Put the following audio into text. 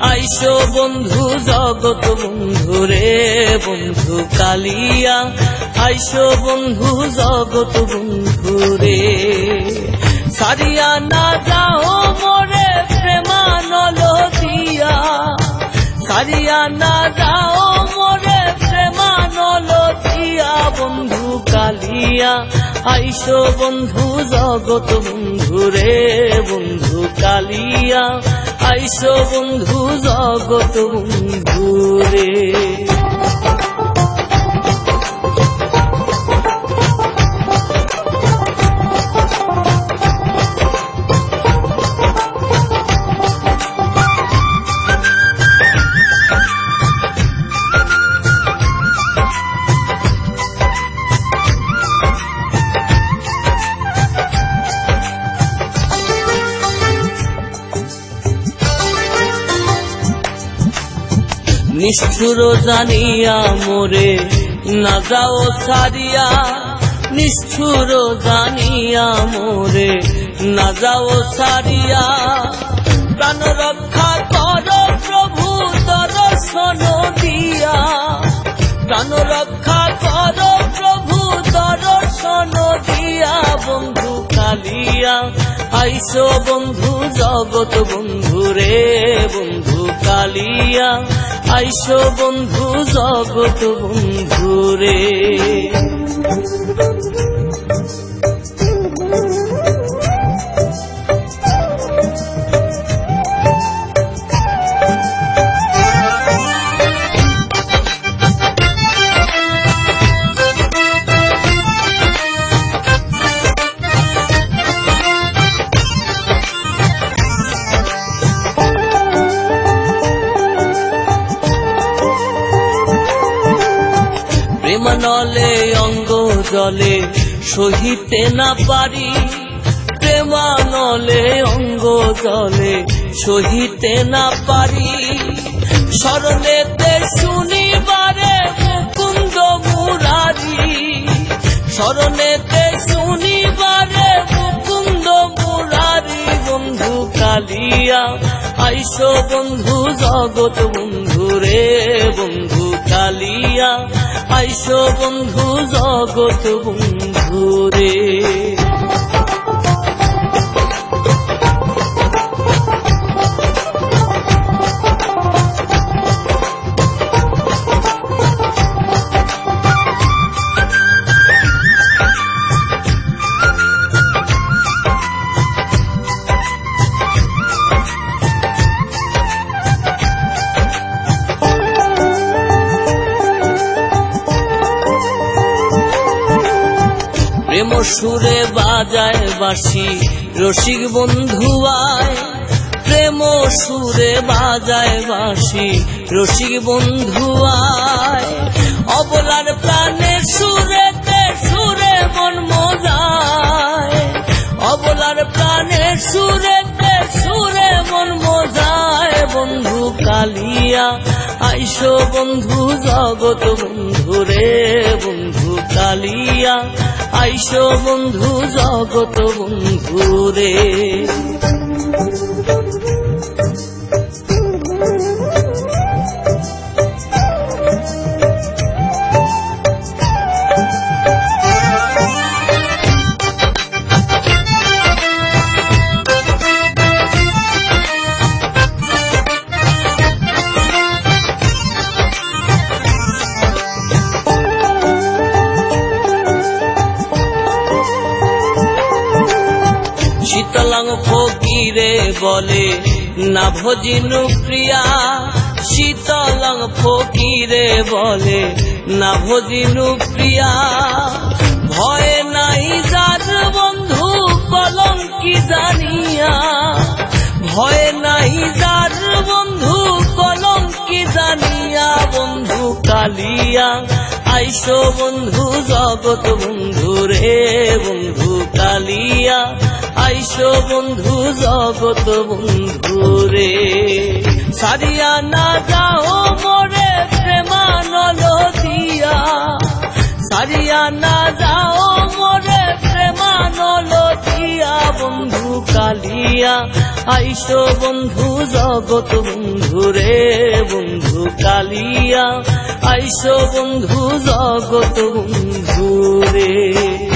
আইসো বন্ধু জগৎ বন্ধু রে বন্ধু কালিয়া, আইসো বন্ধু জগৎ বন্ধু রে। সারিয়া না যাও মোরে প্রেমানল দিয়া, সারিয়া না যাও মোরে প্রেমানল দিয়া বন্ধু কালিয়া, আইসো বন্ধু জগৎ বন্ধু রে বন্ধু কালিয়া, আইসো বন্ধু জগৎ বন্ধু রে। নিষ্ঠুর জানিয়া মোরে না যাও ছাড়িয়া, নিষ্ঠুর জানিয়া মোরে না যাও ছাড়িয়া, প্রাণ রক্ষা কর প্রভু দর্শন দিয়া, প্রাণ রক্ষা কর প্রভু দর্শন দিয়া বন্ধু কালিয়া, আইসো বন্ধু জগৎ বন্ধু রে বন্ধু কালিয়া, আইসো বন্ধু জগৎ বন্ধু রে। প্রেমানলে অঙ্গ জলে সহিতে না পারি, প্রেমানলে অঙ্গ জলে সহিতে না পারি, শরণেতে শুনিবারে মুকুন্দ মুরারি, শরণেতে শুনিবারে মুকুন্দ মুরারি বন্ধু কালিয়া, আইসো বন্ধু জগৎ বন্ধু রে বন্ধু কালিয়া, আইসো বন্ধু জগৎ বন্ধু রে। প্রেম সুরে বাজায় বাঁশি রসিক বন্ধু আয়, প্রেম সুরে বাজায় বাঁশি রসিক বন্ধু আয়, অবলার প্রাণে সুরেতে সুরে মন মজায়, অবলার প্রাণে সুরেতে সুরে মন মজায় বন্ধু কালিয়া, আইসো বন্ধু জগৎ বন্ধু রে বন্ধু কালিয়া, আইসো বন্ধু জগৎ বন্ধু রে। শীতলাং ফকিরে বলে না ভজিনু প্রিয়া, শীতলাং ফকিরে বলে না ভজিনু প্রিয়া, ভয় নাই যার বন্ধু কলঙ্কি জানিয়া, ভয় নাই যার বন্ধু কলঙ্কি জানিয়া বন্ধু কালিয়া, আইসো বন্ধু জগৎ বন্ধু রে বন্ধু কালিয়া, আইসো বন্ধু জগৎ বন্ধু রে। সারিয়া না যাও মোরে প্রেমানল দিয়া, সারিয়া না যাও মোরে প্রেমানল দিয়া বন্ধু কালিয়া আইসো বন্ধু জগৎ বন্ধু রে বন্ধু কালিয়া আইসো বন্ধু জগৎ বন্ধু রে।